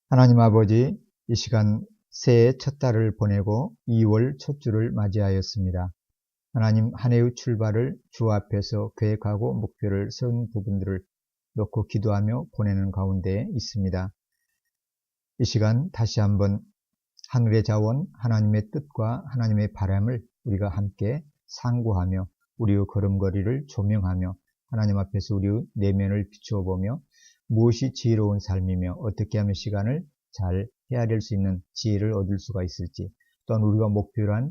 하나님 아버지, 이 시간 새해 첫 달을 보내고 2월 첫 주를 맞이하였습니다. 하나님, 한 해의 출발을 주 앞에서 계획하고 목표를 세운 부분들을 놓고 기도하며 보내는 가운데 있습니다. 이 시간 다시 한번 하늘의 자원, 하나님의 뜻과 하나님의 바람을 우리가 함께 상고하며 우리의 걸음걸이를 조명하며 하나님 앞에서 우리의 내면을 비추어 보며 무엇이 지혜로운 삶이며 어떻게 하면 시간을 잘 헤아릴 수 있는 지혜를 얻을 수가 있을지, 또한 우리가 목표로 한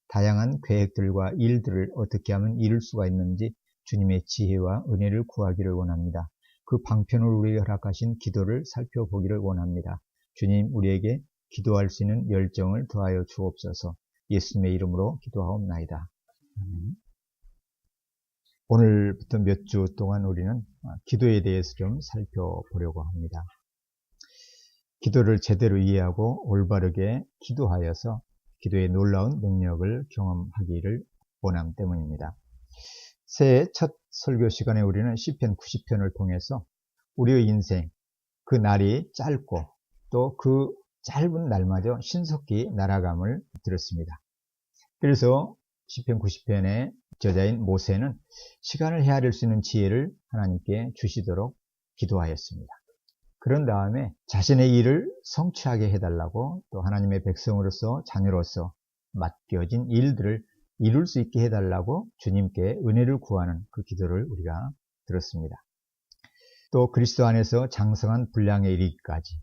다양한 계획들과 일들을 어떻게 하면 이룰 수가 있는지 주님의 지혜와 은혜를 구하기를 원합니다. 그 방편으로 우리에게 허락하신 기도를 살펴보기를 원합니다. 주님, 우리에게 기도할 수 있는 열정을 더하여 주옵소서. 예수님의 이름으로 기도하옵나이다. 아멘. 오늘부터 몇 주 동안 우리는 기도에 대해서 좀 살펴보려고 합니다. 기도를 제대로 이해하고 올바르게 기도하여서 기도의 놀라운 능력을 경험하기를 원함 때문입니다. 새해 첫 설교 시간에 우리는 시편 90편을 통해서 우리의 인생, 그 날이 짧고 또 그 짧은 날마저 신속히 날아감을 들었습니다. 그래서 시편 90편의 저자인 모세는 시간을 헤아릴 수 있는 지혜를 하나님께 주시도록 기도하였습니다. 그런 다음에 자신의 일을 성취하게 해달라고, 또 하나님의 백성으로서 자녀로서 맡겨진 일들을 이룰 수 있게 해달라고 주님께 은혜를 구하는 그 기도를 우리가 들었습니다. 또 그리스도 안에서 장성한 분량에 이르기까지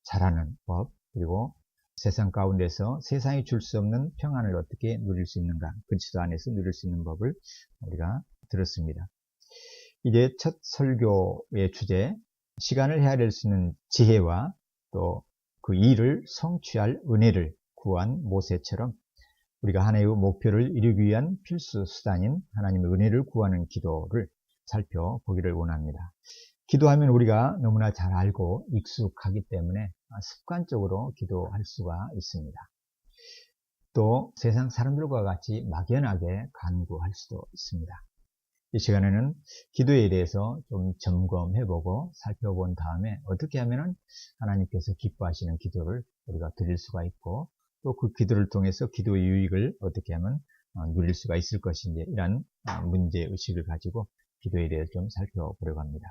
잘하는 법, 그리고 세상 가운데서 세상이 줄 수 없는 평안을 어떻게 누릴 수 있는가, 그리스도 안에서 누릴 수 있는 법을 우리가 들었습니다. 이제 첫 설교의 주제, 시간을 헤아릴 수 있는 지혜와 또 그 일을 성취할 은혜를 구한 모세처럼 우리가 한 해의 목표를 이루기 위한 필수 수단인 하나님의 은혜를 구하는 기도를 살펴보기를 원합니다. 기도하면 우리가 너무나 잘 알고 익숙하기 때문에 습관적으로 기도할 수가 있습니다. 또 세상 사람들과 같이 막연하게 간구할 수도 있습니다. 이 시간에는 기도에 대해서 좀 점검해보고 살펴본 다음에 어떻게 하면 하나님께서 기뻐하시는 기도를 우리가 드릴 수가 있고, 또 그 기도를 통해서 기도의 유익을 어떻게 하면 누릴 수가 있을 것인지, 이런 문제의식을 가지고 기도에 대해서 좀 살펴보려고 합니다.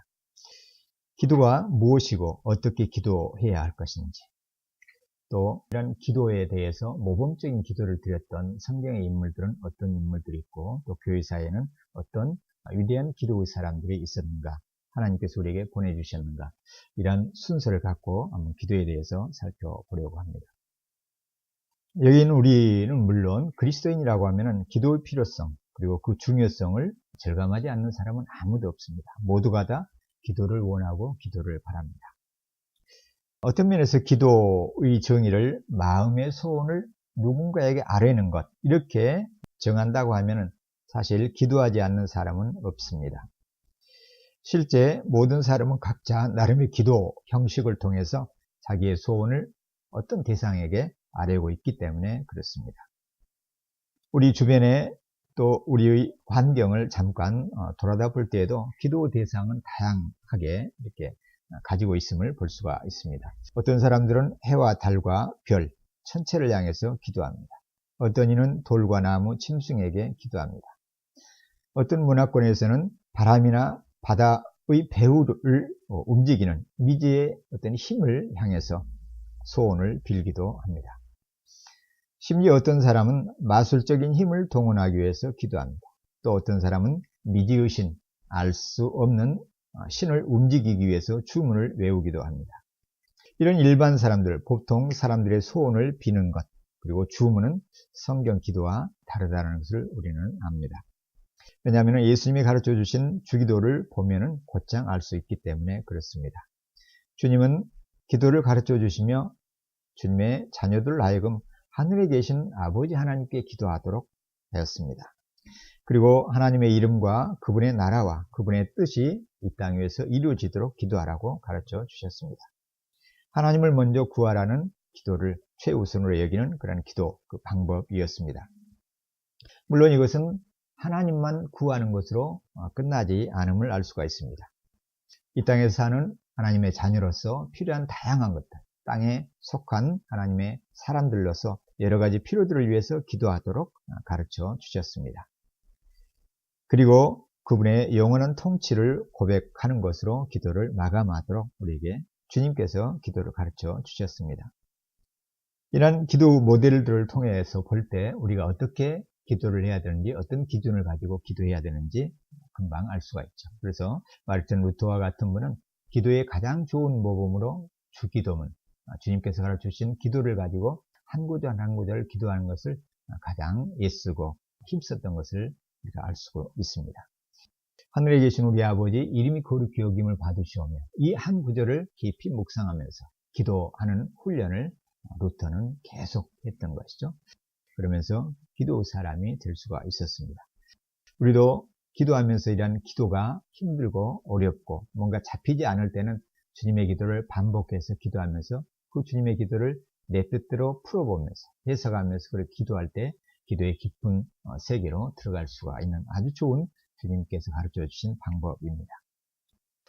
기도가 무엇이고 어떻게 기도해야 할 것인지, 또 이런 기도에 대해서 모범적인 기도를 드렸던 성경의 인물들은 어떤 인물들이 있고, 또 교회사에는 어떤 위대한 기도의 사람들이 있었는가, 하나님께서 우리에게 보내주셨는가, 이런 순서를 갖고 한번 기도에 대해서 살펴보려고 합니다. 여기 있는 우리는 물론 그리스도인이라고 하면 기도의 필요성 그리고 그 중요성을 절감하지 않는 사람은 아무도 없습니다. 모두가 다 기도를 원하고 기도를 바랍니다. 어떤 면에서 기도의 정의를 마음의 소원을 누군가에게 아뢰는 것, 이렇게 정한다고 하면 사실 기도하지 않는 사람은 없습니다. 실제 모든 사람은 각자 나름의 기도 형식을 통해서 자기의 소원을 어떤 대상에게 아뢰고 있기 때문에 그렇습니다. 우리 주변에 또 우리의 환경을 잠깐 돌아다 볼 때에도 기도 대상은 다양하게 이렇게 가지고 있음을 볼 수가 있습니다. 어떤 사람들은 해와 달과 별, 천체를 향해서 기도합니다. 어떤 이는 돌과 나무, 짐승에게 기도합니다. 어떤 문화권에서는 바람이나 바다의 배후를 움직이는 미지의 어떤 힘을 향해서 소원을 빌기도 합니다. 심지어 어떤 사람은 마술적인 힘을 동원하기 위해서 기도합니다. 또 어떤 사람은 미지의 신, 알 수 없는 신을 움직이기 위해서 주문을 외우기도 합니다. 이런 일반 사람들, 보통 사람들의 소원을 비는 것, 그리고 주문은 성경 기도와 다르다는 것을 우리는 압니다. 왜냐하면 예수님이 가르쳐 주신 주기도를 보면은 곧장 알 수 있기 때문에 그렇습니다. 주님은 기도를 가르쳐 주시며 주님의 자녀들 하여금 하늘에 계신 아버지 하나님께 기도하도록 하였습니다. 그리고 하나님의 이름과 그분의 나라와 그분의 뜻이 이 땅 위에서 이루어지도록 기도하라고 가르쳐 주셨습니다. 하나님을 먼저 구하라는 기도를 최우선으로 여기는 그런 기도, 그 방법이었습니다. 물론 이것은 하나님만 구하는 것으로 끝나지 않음을 알 수가 있습니다. 이 땅에서 사는 하나님의 자녀로서 필요한 다양한 것들, 땅에 속한 하나님의 사람들로서 여러 가지 필요들을 위해서 기도하도록 가르쳐 주셨습니다. 그리고 그분의 영원한 통치를 고백하는 것으로 기도를 마감하도록 우리에게 주님께서 기도를 가르쳐 주셨습니다. 이러한 기도 모델들을 통해서 볼 때 우리가 어떻게 기도를 해야 되는지, 어떤 기준을 가지고 기도해야 되는지 금방 알 수가 있죠. 그래서 마르틴 루터와 같은 분은 기도의 가장 좋은 모범으로 주기도문, 주님께서 가르쳐주신 기도를 가지고 한 구절 한 구절 기도하는 것을 가장 애쓰고 힘썼던 것을 우리가 알 수가 있습니다. 하늘에 계신 우리 아버지, 이름이 거룩히 여김을 받으시오며, 이 한 구절을 깊이 묵상하면서 기도하는 훈련을 루터는 계속 했던 것이죠. 그러면서 기도 사람이 될 수가 있었습니다. 우리도 기도하면서 이러한 기도가 힘들고 어렵고 뭔가 잡히지 않을 때는 주님의 기도를 반복해서 기도하면서 그 주님의 기도를 내 뜻대로 풀어보면서 해석하면서 그렇게 기도할 때 기도의 깊은 세계로 들어갈 수가 있는 아주 좋은 주님께서 가르쳐 주신 방법입니다.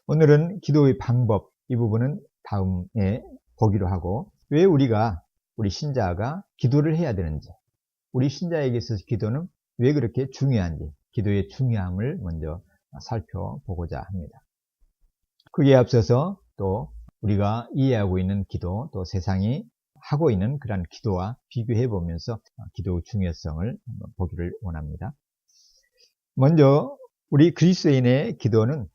오늘은 기도의 방법, 이 부분은 다음에 보기로 하고, 왜 우리 신자가 기도를 해야 되는지, 우리 신자에게 있어서 기도는 왜 그렇게 중요한지, 기도의 중요함을 먼저 살펴보고자 합니다. 그에 앞서서 또 우리가 이해하고 있는 기도, 또 세상이 하고 있는 그런 기도와 비교해 보면서 기도의 중요성을 한번 보기를 원합니다. 먼저 우리 그리스도인의 기도는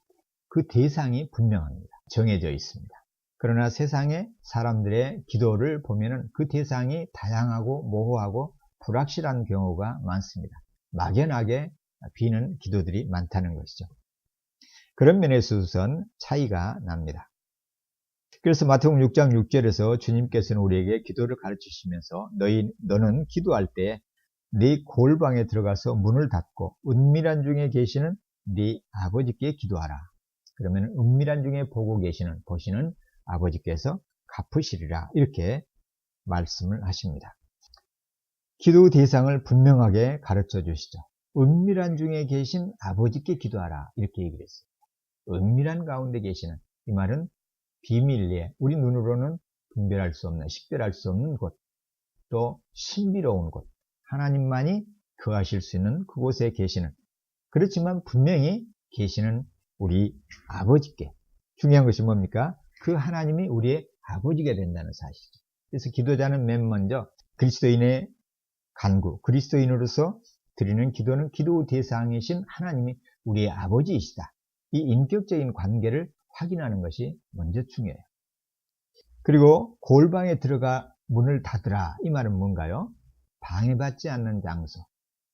그 대상이 분명합니다. 정해져 있습니다. 그러나 세상의 사람들의 기도를 보면은 그 대상이 다양하고 모호하고 불확실한 경우가 많습니다. 막연하게 비는 기도들이 많다는 것이죠. 그런 면에서 우선 차이가 납니다. 그래서 마태복음 6장 6절에서 주님께서는 우리에게 기도를 가르치시면서 너는 기도할 때 네 골방에 들어가서 문을 닫고 은밀한 중에 계시는 네 아버지께 기도하라. 그러면 은밀한 중에 보시는 아버지께서 갚으시리라, 이렇게 말씀을 하십니다. 기도 대상을 분명하게 가르쳐 주시죠. 은밀한 중에 계신 아버지께 기도하라, 이렇게 얘기를 했어요. 은밀한 가운데 계시는, 이 말은 비밀리에 우리 눈으로는 분별할 수 없는, 식별할 수 없는 곳, 또 신비로운 곳, 하나님만이 거하실 수 있는 그곳에 계시는, 그렇지만 분명히 계시는 우리 아버지께, 중요한 것이 뭡니까? 그 하나님이 우리의 아버지가 된다는 사실이죠. 그래서 기도자는 맨 먼저 그리스도인의 간구, 그리스도인으로서 드리는 기도는 기도 대상이신 하나님이 우리의 아버지이시다, 이 인격적인 관계를 확인하는 것이 먼저 중요해요. 그리고 골방에 들어가 문을 닫으라, 이 말은 뭔가요? 방해받지 않는 장소,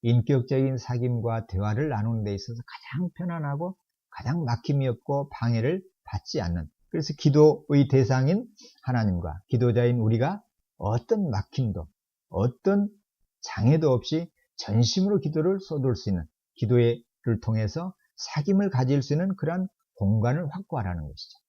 인격적인 사귐과 대화를 나누는 데 있어서 가장 편안하고 가장 막힘이 없고 방해를 받지 않는, 그래서 기도의 대상인 하나님과 기도자인 우리가 어떤 막힘도 어떤 장애도 없이 전심으로 기도를 쏟을 수 있는, 기도를 통해서 사귐을 가질 수 있는 그러한 공간을 확보하라는 것이죠.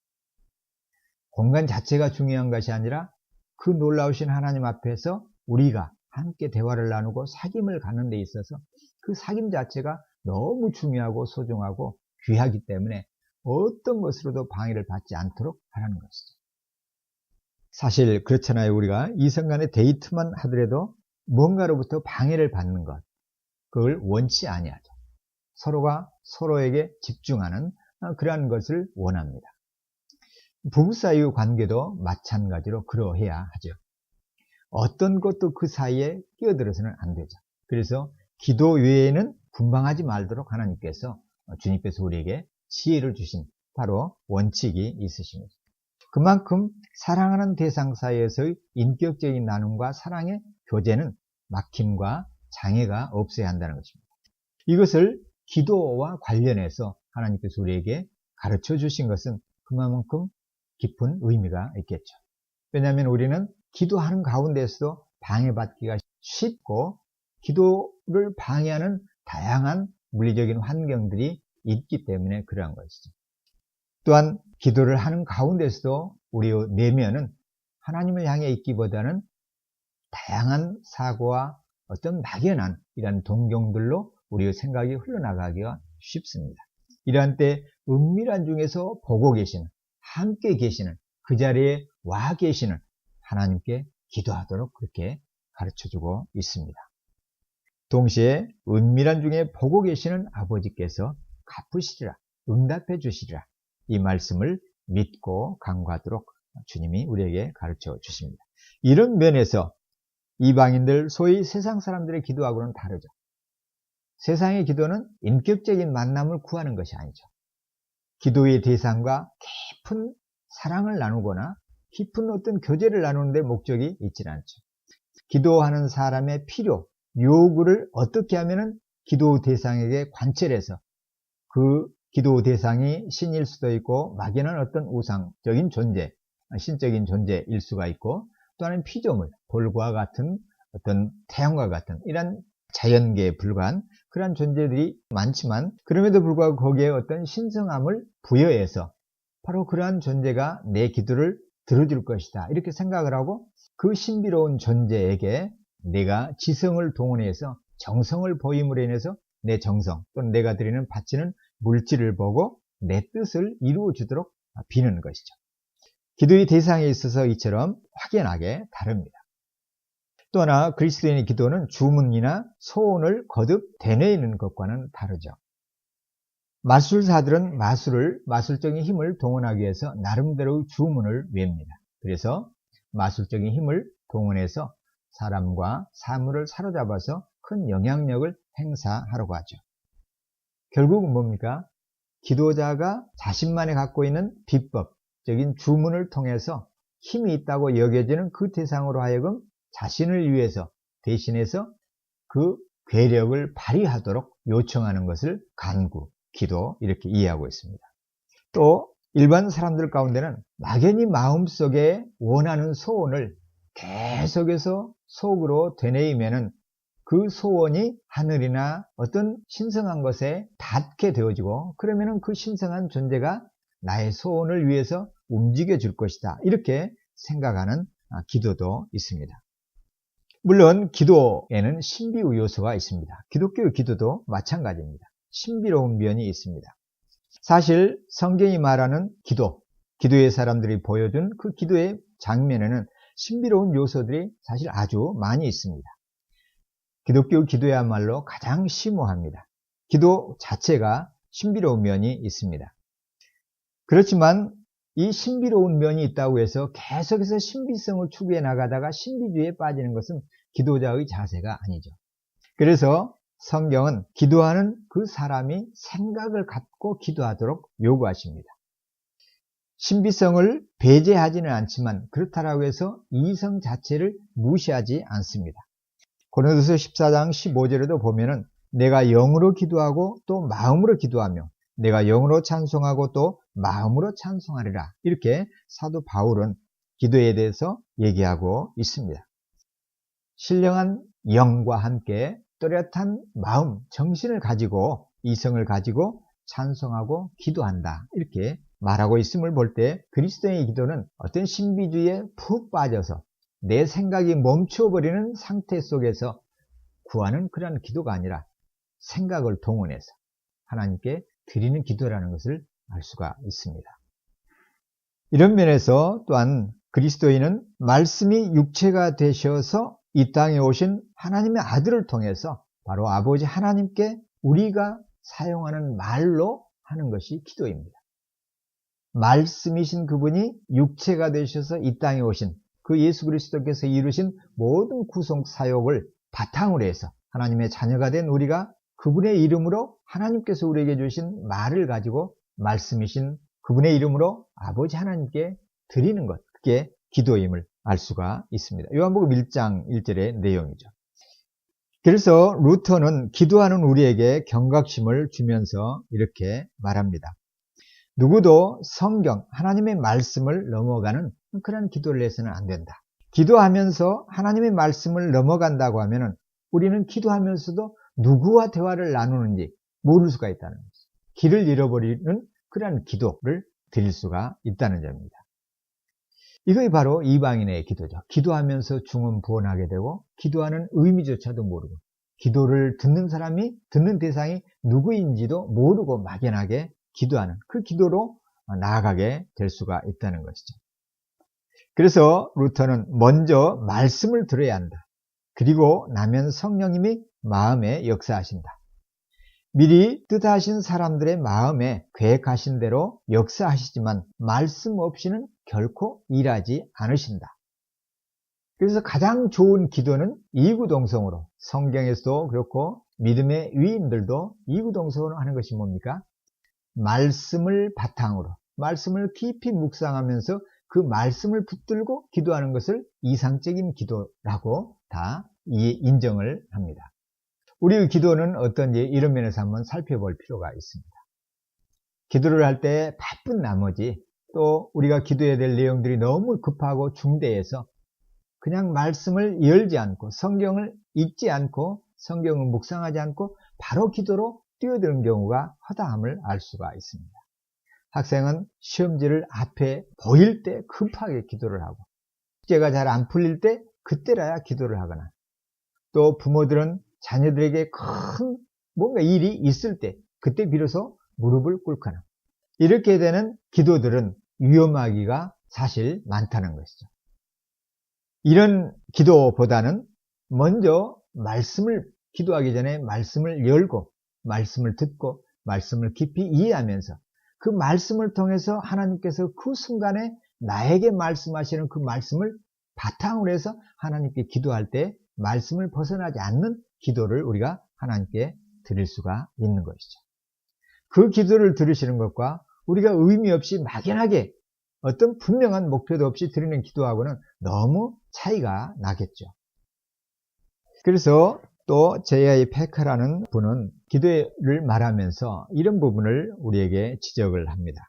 공간 자체가 중요한 것이 아니라 그 놀라우신 하나님 앞에서 우리가 함께 대화를 나누고 사귐을 갖는 데 있어서 그 사귐 자체가 너무 중요하고 소중하고 귀하기 때문에 어떤 것으로도 방해를 받지 않도록 하라는 것이죠. 사실 그렇잖아요. 우리가 이성 간의 데이트만 하더라도 뭔가로부터 방해를 받는 것, 그걸 원치 아니하죠. 서로가 서로에게 집중하는 그러한 것을 원합니다. 부부 사이의 관계도 마찬가지로 그러해야 하죠. 어떤 것도 그 사이에 끼어들어서는 안 되죠. 그래서 기도 외에는 분방하지 말도록 하나님께서, 주님께서 우리에게 지혜를 주신 바로 원칙이 있으십니다. 그만큼 사랑하는 대상 사이에서의 인격적인 나눔과 사랑의 교제는 막힘과 장애가 없어야 한다는 것입니다. 이것을 기도와 관련해서 하나님께서 우리에게 가르쳐 주신 것은 그만큼 깊은 의미가 있겠죠. 왜냐하면 우리는 기도하는 가운데서도 방해받기가 쉽고 기도를 방해하는 다양한 물리적인 환경들이 있기 때문에 그러한 것이죠. 또한 기도를 하는 가운데서도 우리의 내면은 하나님을 향해 있기보다는 다양한 사고와 어떤 막연한 이런 동경들로 우리의 생각이 흘러나가기가 쉽습니다. 이러한 때 은밀한 중에서 보고 계시는, 함께 계시는, 그 자리에 와 계시는 하나님께 기도하도록 그렇게 가르쳐주고 있습니다. 동시에 은밀한 중에 보고 계시는 아버지께서 갚으시리라, 응답해 주시리라, 이 말씀을 믿고 간구하도록 주님이 우리에게 가르쳐 주십니다. 이런 면에서 이방인들, 소위 세상 사람들의 기도하고는 다르죠. 세상의 기도는 인격적인 만남을 구하는 것이 아니죠. 기도의 대상과 깊은 사랑을 나누거나 깊은 어떤 교제를 나누는 데 목적이 있지는 않죠. 기도하는 사람의 필요, 요구를 어떻게 하면은 기도 대상에게 관철해서 그 기도 대상이 신일 수도 있고 막연한 어떤 우상적인 존재, 신적인 존재일 수가 있고, 또 하나는 피조물, 돌과 같은 어떤 태양과 같은 이런 자연계에 불과한 그러한 존재들이 많지만, 그럼에도 불구하고 거기에 어떤 신성함을 부여해서 바로 그러한 존재가 내 기도를 들어줄 것이다 이렇게 생각을 하고, 그 신비로운 존재에게 내가 지성을 동원해서 정성을 보임으로 인해서 내 정성 또는 내가 드리는 바치는 물질을 보고 내 뜻을 이루어 주도록 비는 것이죠. 기도의 대상에 있어서 이처럼 확연하게 다릅니다. 또 하나, 그리스도인의 기도는 주문이나 소원을 거듭 되뇌이는 것과는 다르죠. 마술사들은 마술적인 힘을 동원하기 위해서 나름대로 주문을 외웁니다. 그래서 마술적인 힘을 동원해서 사람과 사물을 사로잡아서 큰 영향력을 행사하려고 하죠. 결국은 뭡니까? 기도자가 자신만이 갖고 있는 비법적인 주문을 통해서 힘이 있다고 여겨지는 그 대상으로 하여금 자신을 위해서 대신해서 그 괴력을 발휘하도록 요청하는 것을 간구, 기도 이렇게 이해하고 있습니다. 또 일반 사람들 가운데는 막연히 마음속에 원하는 소원을 계속해서 속으로 되뇌이면은 그 소원이 하늘이나 어떤 신성한 것에 닿게 되어지고, 그러면은 그 신성한 존재가 나의 소원을 위해서 움직여 줄 것이다 이렇게 생각하는 기도도 있습니다. 물론 기도에는 신비의 요소가 있습니다. 기독교의 기도도 마찬가지입니다. 신비로운 면이 있습니다. 사실 성경이 말하는 기도의 사람들이 보여준 그 기도의 장면에는 신비로운 요소들이 사실 아주 많이 있습니다. 기독교 기도야말로 가장 심오합니다. 기도 자체가 신비로운 면이 있습니다. 그렇지만 이 신비로운 면이 있다고 해서 계속해서 신비성을 추구해 나가다가 신비주의에 빠지는 것은 기도자의 자세가 아니죠. 그래서 성경은 기도하는 그 사람이 생각을 갖고 기도하도록 요구하십니다. 신비성을 배제하지는 않지만 그렇다고 해서 이성 자체를 무시하지 않습니다. 고린도서 14장 15절에도 보면은 내가 영으로 기도하고 또 마음으로 기도하며 내가 영으로 찬송하고 또 마음으로 찬송하리라, 이렇게 사도 바울은 기도에 대해서 얘기하고 있습니다. 신령한 영과 함께 또렷한 마음, 정신을 가지고 이성을 가지고 찬송하고 기도한다 이렇게 말하고 있음을 볼 때, 그리스도의 기도는 어떤 신비주의에 푹 빠져서 내 생각이 멈춰버리는 상태 속에서 구하는 그러한 기도가 아니라 생각을 동원해서 하나님께 드리는 기도라는 것을 알 수가 있습니다. 이런 면에서 또한 그리스도인은 말씀이 육체가 되셔서 이 땅에 오신 하나님의 아들을 통해서 바로 아버지 하나님께 우리가 사용하는 말로 하는 것이 기도입니다. 말씀이신 그분이 육체가 되셔서 이 땅에 오신 그 예수 그리스도께서 이루신 모든 구속 사역을 바탕으로 해서 하나님의 자녀가 된 우리가 그분의 이름으로 하나님께서 우리에게 주신 말을 가지고 말씀이신 그분의 이름으로 아버지 하나님께 드리는 것, 그게 기도임을 알 수가 있습니다. 요한복음 1장 1절의 내용이죠. 그래서 루터는 기도하는 우리에게 경각심을 주면서 이렇게 말합니다. 누구도 성경, 하나님의 말씀을 넘어가는 그런 기도를 해서는 안 된다. 기도하면서 하나님의 말씀을 넘어간다고 하면은 우리는 기도하면서도 누구와 대화를 나누는지 모를 수가 있다는 거죠. 길을 잃어버리는 그러한 기도를 드릴 수가 있다는 점입니다. 이것이 바로 이방인의 기도죠. 기도하면서 중언부언하게 되고 기도하는 의미조차도 모르고 기도를 듣는 사람이, 듣는 대상이 누구인지도 모르고 막연하게 기도하는 그 기도로 나아가게 될 수가 있다는 것이죠. 그래서 루터는 먼저 말씀을 들어야 한다. 그리고 나면 성령님이 마음에 역사하신다. 미리 뜻하신 사람들의 마음에 계획하신 대로 역사하시지만 말씀 없이는 결코 일하지 않으신다. 그래서 가장 좋은 기도는 이구동성으로, 성경에서도 그렇고 믿음의 위인들도 이구동성으로 하는 것이 뭡니까? 말씀을 바탕으로, 말씀을 깊이 묵상하면서 그 말씀을 붙들고 기도하는 것을 이상적인 기도라고 다 인정을 합니다. 우리의 기도는 어떤지 이런 면에서 한번 살펴볼 필요가 있습니다. 기도를 할 때 바쁜 나머지 또 우리가 기도해야 될 내용들이 너무 급하고 중대해서 그냥 말씀을 열지 않고 성경을 읽지 않고 성경을 묵상하지 않고 바로 기도로 뛰어드는 경우가 허다함을 알 수가 있습니다. 학생은 시험지를 앞에 보일 때 급하게 기도를 하고 숙제가 잘 안 풀릴 때 그때라야 기도를 하거나 또 부모들은 자녀들에게 큰 뭔가 일이 있을 때 그때 비로소 무릎을 꿇거나 이렇게 되는 기도들은 위험하기가 사실 많다는 것이죠. 이런 기도보다는 먼저 말씀을 기도하기 전에 말씀을 열고 말씀을 듣고 말씀을 깊이 이해하면서 그 말씀을 통해서 하나님께서 그 순간에 나에게 말씀하시는 그 말씀을 바탕으로 해서 하나님께 기도할 때 말씀을 벗어나지 않는 기도를 우리가 하나님께 드릴 수가 있는 것이죠. 그 기도를 들으시는 것과 우리가 의미 없이 막연하게 어떤 분명한 목표도 없이 드리는 기도하고는 너무 차이가 나겠죠. 그래서 또 J.I. 패커라는 분은 기도를 말하면서 이런 부분을 우리에게 지적을 합니다.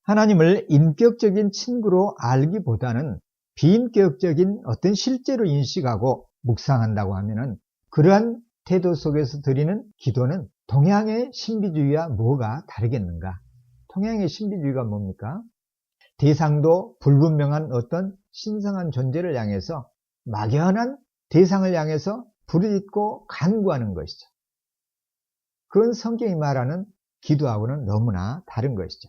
하나님을 인격적인 친구로 알기보다는 비인격적인 어떤 실제로 인식하고 묵상한다고 하면은 그러한 태도 속에서 드리는 기도는 동양의 신비주의와 뭐가 다르겠는가? 동양의 신비주의가 뭡니까? 대상도 불분명한 어떤 신성한 존재를 향해서 막연한 대상을 향해서 부르짖고 간구하는 것이죠. 그건 성경이 말하는 기도하고는 너무나 다른 것이죠.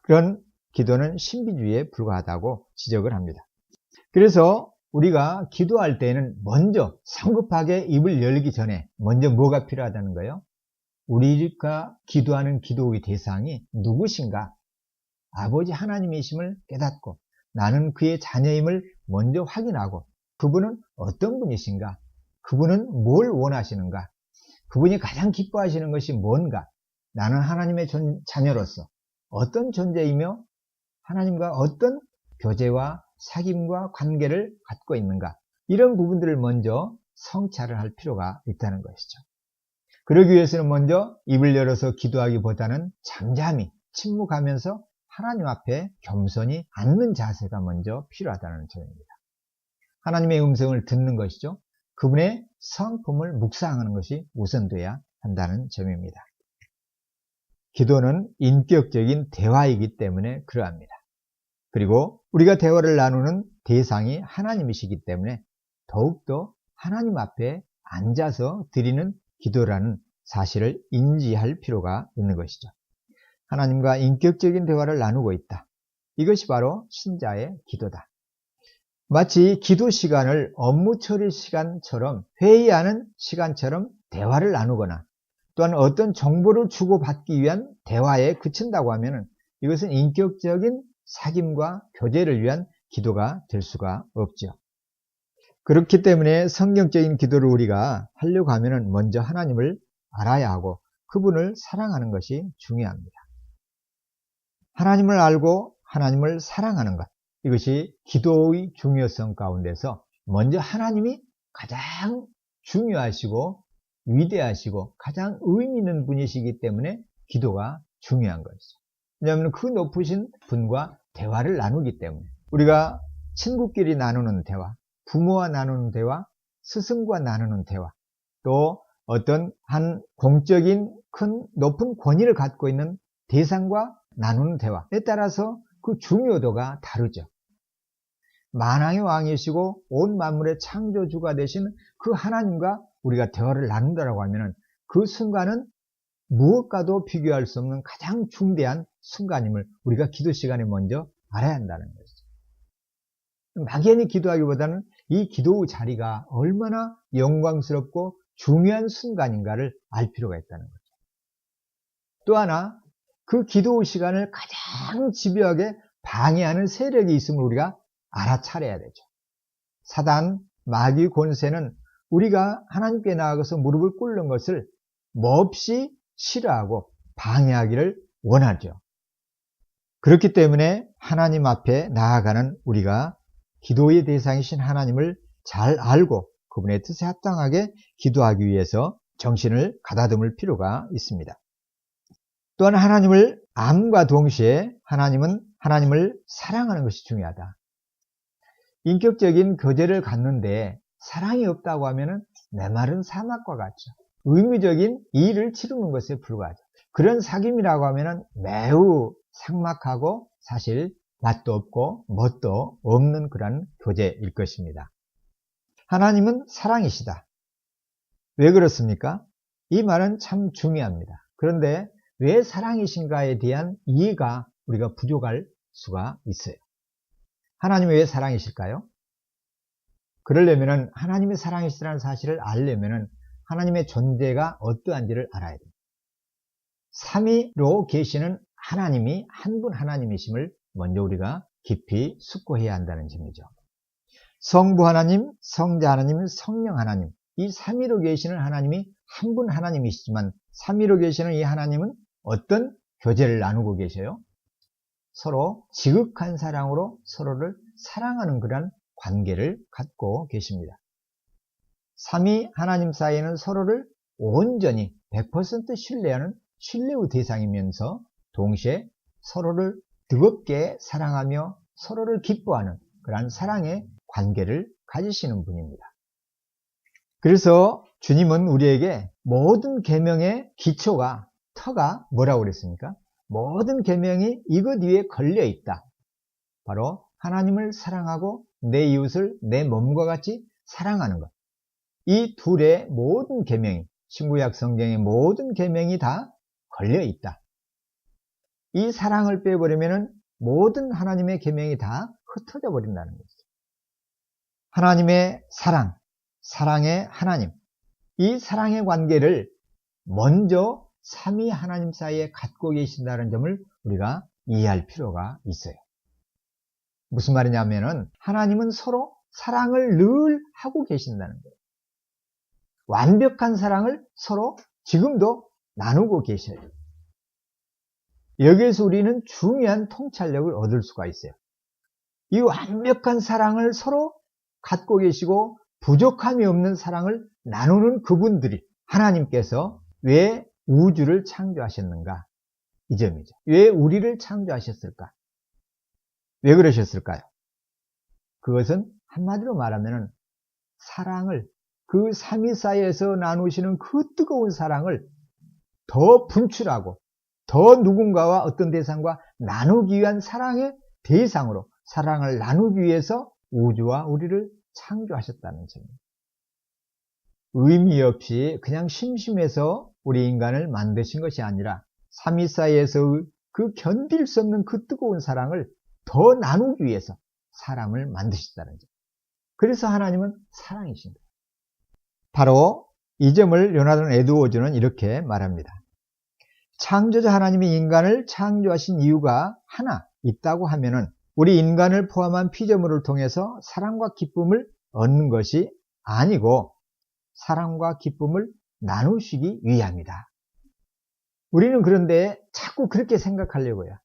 그런 기도는 신비주의에 불과하다고 지적을 합니다. 그래서 우리가 기도할 때는 먼저 성급하게 입을 열기 전에 먼저 뭐가 필요하다는 거예요? 우리가 기도하는 기도의 대상이 누구신가? 아버지 하나님이심을 깨닫고 나는 그의 자녀임을 먼저 확인하고 그분은 어떤 분이신가? 그분은 뭘 원하시는가? 그분이 가장 기뻐하시는 것이 뭔가? 나는 하나님의 자녀로서 어떤 존재이며 하나님과 어떤 교제와 사귐과 관계를 갖고 있는가? 이런 부분들을 먼저 성찰을 할 필요가 있다는 것이죠. 그러기 위해서는 먼저 입을 열어서 기도하기보다는 잠잠히 침묵하면서 하나님 앞에 겸손히 앉는 자세가 먼저 필요하다는 점입니다. 하나님의 음성을 듣는 것이죠. 그분의 성품을 묵상하는 것이 우선돼야 한다는 점입니다. 기도는 인격적인 대화이기 때문에 그러합니다. 그리고 우리가 대화를 나누는 대상이 하나님이시기 때문에 더욱더 하나님 앞에 앉아서 드리는 기도라는 사실을 인지할 필요가 있는 것이죠. 하나님과 인격적인 대화를 나누고 있다. 이것이 바로 신자의 기도다. 마치 기도 시간을 업무 처리 시간처럼 회의하는 시간처럼 대화를 나누거나 또한 어떤 정보를 주고받기 위한 대화에 그친다고 하면 이것은 인격적인 사귐과 교제를 위한 기도가 될 수가 없죠. 그렇기 때문에 성경적인 기도를 우리가 하려고 하면 먼저 하나님을 알아야 하고 그분을 사랑하는 것이 중요합니다. 하나님을 알고 하나님을 사랑하는 것, 이것이 기도의 중요성 가운데서 먼저 하나님이 가장 중요하시고 위대하시고 가장 의미 있는 분이시기 때문에 기도가 중요한 것이죠. 왜냐하면 그 높으신 분과 대화를 나누기 때문에 우리가 친구끼리 나누는 대화, 부모와 나누는 대화, 스승과 나누는 대화, 또 어떤 한 공적인 큰 높은 권위를 갖고 있는 대상과 나누는 대화에 따라서 그 중요도가 다르죠. 만왕의 왕이시고 온 만물의 창조주가 되신 그 하나님과 우리가 대화를 나눈다라고 하면 그 순간은 무엇과도 비교할 수 없는 가장 중대한 순간임을 우리가 기도 시간에 먼저 알아야 한다는 것이죠. 막연히 기도하기보다는 이 기도의 자리가 얼마나 영광스럽고 중요한 순간인가를 알 필요가 있다는 거죠. 또 하나, 그 기도의 시간을 가장 집요하게 방해하는 세력이 있음을 우리가 알아차려야 되죠. 사단, 마귀 권세는 우리가 하나님께 나아가서 무릎을 꿇는 것을 몹시 싫어하고 방해하기를 원하죠. 그렇기 때문에 하나님 앞에 나아가는 우리가 기도의 대상이신 하나님을 잘 알고 그분의 뜻에 합당하게 기도하기 위해서 정신을 가다듬을 필요가 있습니다. 또한 하나님을 암과 동시에 하나님을 사랑하는 것이 중요하다. 인격적인 교제를 갖는데 사랑이 없다고 하면 내 말은 사막과 같죠. 의무적인 일을 치르는 것에 불과하죠. 그런 사귐이라고 하면 매우 삭막하고 사실 맛도 없고 멋도 없는 그런 교제일 것입니다. 하나님은 사랑이시다. 왜 그렇습니까? 이 말은 참 중요합니다. 그런데 왜 사랑이신가에 대한 이해가 우리가 부족할 수가 있어요. 하나님이 왜 사랑이실까요? 그러려면 하나님이 사랑이시라는 사실을 알려면 하나님의 존재가 어떠한지를 알아야 됩니다. 삼위로 계시는 하나님이 한 분 하나님이심을 먼저 우리가 깊이 숙고해야 한다는 점이죠. 성부 하나님, 성자 하나님, 성령 하나님, 이 삼위로 계시는 하나님이 한 분 하나님이시지만 삼위로 계시는 이 하나님은 어떤 교제를 나누고 계셔요? 서로 지극한 사랑으로 서로를 사랑하는 그런 관계를 갖고 계십니다. 삼위 하나님 사이에는 서로를 온전히 100% 신뢰하는 신뢰의 대상이면서 동시에 서로를 뜨겁게 사랑하며 서로를 기뻐하는 그런 사랑의 관계를 가지시는 분입니다. 그래서 주님은 우리에게 모든 계명의 기초가 터가 뭐라고 그랬습니까? 모든 계명이 이것 위에 걸려 있다. 바로 하나님을 사랑하고 내 이웃을 내 몸과 같이 사랑하는 것. 이 둘의 모든 계명이 신구약 성경의 모든 계명이 다 걸려 있다. 이 사랑을 빼버리면 모든 하나님의 계명이 다 흩어져 버린다는 거죠. 하나님의 사랑, 사랑의 하나님, 이 사랑의 관계를 먼저 삼위 하나님 사이에 갖고 계신다는 점을 우리가 이해할 필요가 있어요. 무슨 말이냐면은 하나님은 서로 사랑을 늘 하고 계신다는 거예요. 완벽한 사랑을 서로 지금도 나누고 계셔요. 여기에서 우리는 중요한 통찰력을 얻을 수가 있어요. 이 완벽한 사랑을 서로 갖고 계시고 부족함이 없는 사랑을 나누는 그분들이 하나님께서 왜 우주를 창조하셨는가? 이 점이죠. 왜 우리를 창조하셨을까? 왜 그러셨을까요? 그것은 한마디로 말하면 사랑을 그 삼위 사이에서 나누시는 그 뜨거운 사랑을 더 분출하고 더 누군가와 어떤 대상과 나누기 위한 사랑의 대상으로 사랑을 나누기 위해서 우주와 우리를 창조하셨다는 점입니다. 의미 없이 그냥 심심해서 우리 인간을 만드신 것이 아니라 삼위 사이에서 그 견딜 수 없는 그 뜨거운 사랑을 더 나누기 위해서 사람을 만드셨다는 점. 그래서 하나님은 사랑이십니다. 바로 이 점을 요나단 에드워즈는 이렇게 말합니다. 창조자 하나님이 인간을 창조하신 이유가 하나 있다고 하면은 우리 인간을 포함한 피조물을 통해서 사랑과 기쁨을 얻는 것이 아니고 사랑과 기쁨을 나누시기 위함이다. 우리는 그런데 자꾸 그렇게 생각하려고요.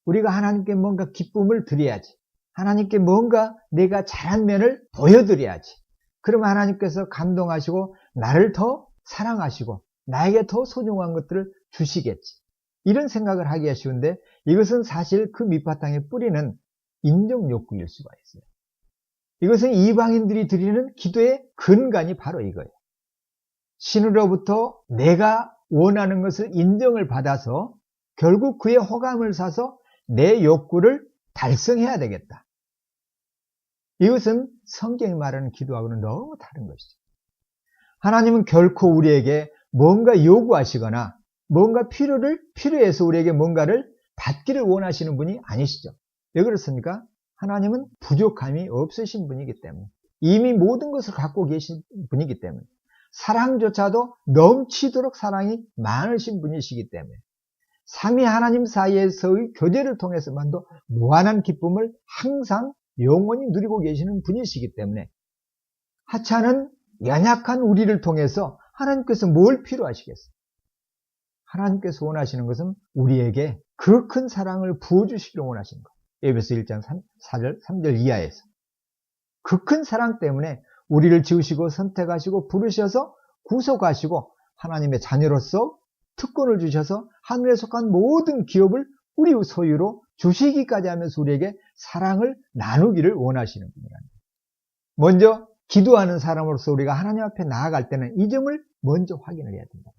우리가 하나님께 뭔가 기쁨을 드려야지. 하나님께 뭔가 내가 잘한 면을 보여드려야지. 그러면 하나님께서 감동하시고 나를 더 사랑하시고 나에게 더 소중한 것들을 주시겠지. 이런 생각을 하기가 쉬운데 이것은 사실 그 밑바탕에 뿌리는 인정욕구일 수가 있어요. 이것은 이방인들이 드리는 기도의 근간이 바로 이거예요. 신으로부터 내가 원하는 것을 인정을 받아서 결국 그의 호감을 사서 내 욕구를 달성해야 되겠다. 이것은 성경이 말하는 기도하고는 너무 다른 것이죠. 하나님은 결코 우리에게 뭔가 요구하시거나 뭔가 필요해서 우리에게 뭔가를 받기를 원하시는 분이 아니시죠. 왜 그렇습니까? 하나님은 부족함이 없으신 분이기 때문에, 이미 모든 것을 갖고 계신 분이기 때문에, 사랑조차도 넘치도록 사랑이 많으신 분이시기 때문에, 삼위 하나님 사이에서의 교제를 통해서만도 무한한 기쁨을 항상 영원히 누리고 계시는 분이시기 때문에, 하찮은 연약한 우리를 통해서 하나님께서 뭘 필요하시겠어요? 하나님께서 원하시는 것은 우리에게 그 큰 사랑을 부어주시기를 원하시는 거예요. 에베소 1장 3절 이하에서. 그 큰 사랑 때문에 우리를 지으시고 선택하시고 부르셔서 구속하시고 하나님의 자녀로서 특권을 주셔서 하늘에 속한 모든 기업을 우리 소유로 주시기까지 하면서 우리에게 사랑을 나누기를 원하시는 분이랍니다. 먼저 기도하는 사람으로서 우리가 하나님 앞에 나아갈 때는 이 점을 먼저 확인을 해야 된다.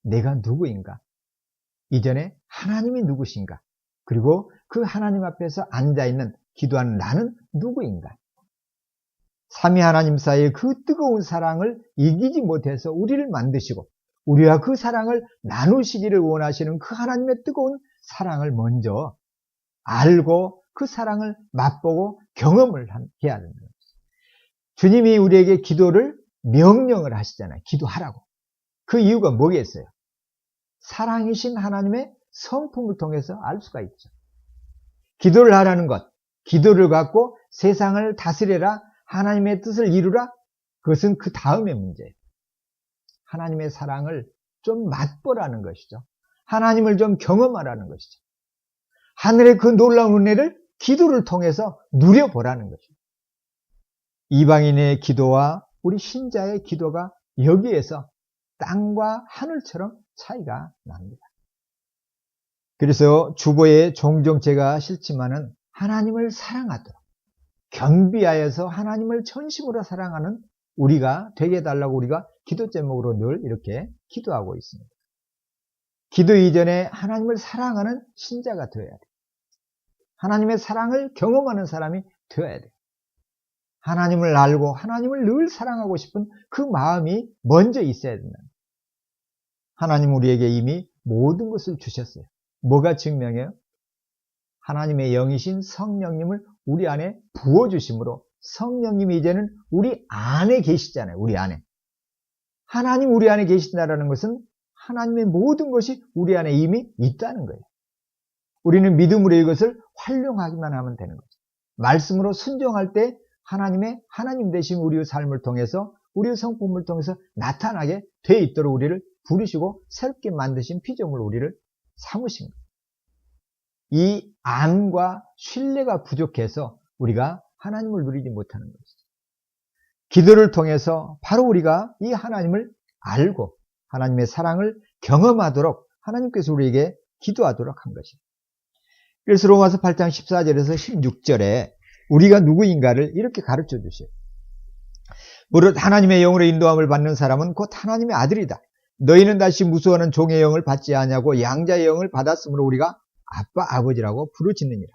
내가 누구인가? 이전에 하나님이 누구신가? 그리고 그 하나님 앞에서 앉아있는 기도하는 나는 누구인가? 삼위 하나님 사이의 그 뜨거운 사랑을 이기지 못해서 우리를 만드시고 우리와 그 사랑을 나누시기를 원하시는 그 하나님의 뜨거운 사랑을 먼저 알고 그 사랑을 맛보고 경험을 해야 됩니다. 주님이 우리에게 기도를 명령을 하시잖아요. 기도하라고. 그 이유가 뭐겠어요? 사랑이신 하나님의 성품을 통해서 알 수가 있죠. 기도를 하라는 것, 기도를 갖고 세상을 다스려라, 하나님의 뜻을 이루라, 그것은 그 다음의 문제예요. 하나님의 사랑을 좀 맛보라는 것이죠. 하나님을 좀 경험하라는 것이죠. 하늘의 그 놀라운 은혜를 기도를 통해서 누려보라는 것이죠. 이방인의 기도와 우리 신자의 기도가 여기에서 땅과 하늘처럼 차이가 납니다. 그래서 주보에 종종 제가 싫지만은 하나님을 사랑하도록 겸비하여서 하나님을 전심으로 사랑하는 우리가 되게 해달라고 우리가 기도 제목으로 늘 이렇게 기도하고 있습니다. 기도 이전에 하나님을 사랑하는 신자가 되어야 돼요. 하나님의 사랑을 경험하는 사람이 되어야 돼요. 하나님을 알고 하나님을 늘 사랑하고 싶은 그 마음이 먼저 있어야 된다. 하나님 우리에게 이미 모든 것을 주셨어요. 뭐가 증명해요? 하나님의 영이신 성령님을 우리 안에 부어주심으로 성령님이 이제는 우리 안에 계시잖아요. 우리 안에. 하나님 우리 안에 계신다는 것은 하나님의 모든 것이 우리 안에 이미 있다는 거예요. 우리는 믿음으로 이것을 활용하기만 하면 되는 거죠. 말씀으로 순종할 때 하나님 되신 우리의 삶을 통해서 우리의 성품을 통해서 나타나게 돼 있도록 우리를 부르시고 새롭게 만드신 피조물 우리를 삼으신 거예요. 이 안과 신뢰가 부족해서 우리가 하나님을 누리지 못하는 것이죠. 기도를 통해서 바로 우리가 이 하나님을 알고 하나님의 사랑을 경험하도록 하나님께서 우리에게 기도하도록 한 것이죠. 그래서 로마서 8장 14절에서 16절에 우리가 누구인가를 이렇게 가르쳐 주셔요. 무릇 하나님의 영으로 인도함을 받는 사람은 곧 하나님의 아들이다. 너희는 다시 무수하는 종의 영을 받지 아니하고 양자의 영을 받았으므로 우리가 아빠 아버지라고 부르짖느니라.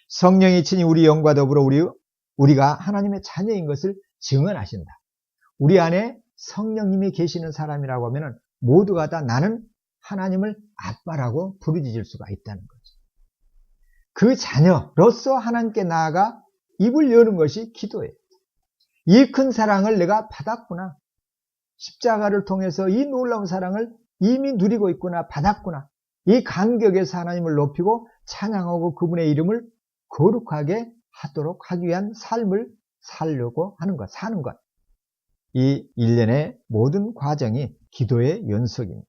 성령이 친히 우리 영과 더불어 우리가 하나님의 자녀인 것을 증언하신다. 우리 안에 성령님이 계시는 사람이라고 하면 모두가 다 나는 하나님을 아빠라고 부르짖을 수가 있다는 거죠. 그 자녀로서 하나님께 나아가 입을 여는 것이 기도예요. 이 큰 사랑을 내가 받았구나. 십자가를 통해서 이 놀라운 사랑을 이미 누리고 있구나, 받았구나. 이 간격에서 하나님을 높이고 찬양하고 그분의 이름을 거룩하게 하도록 하기 위한 삶을 살려고 하는 것, 사는 것. 이 일련의 모든 과정이 기도의 연속입니다.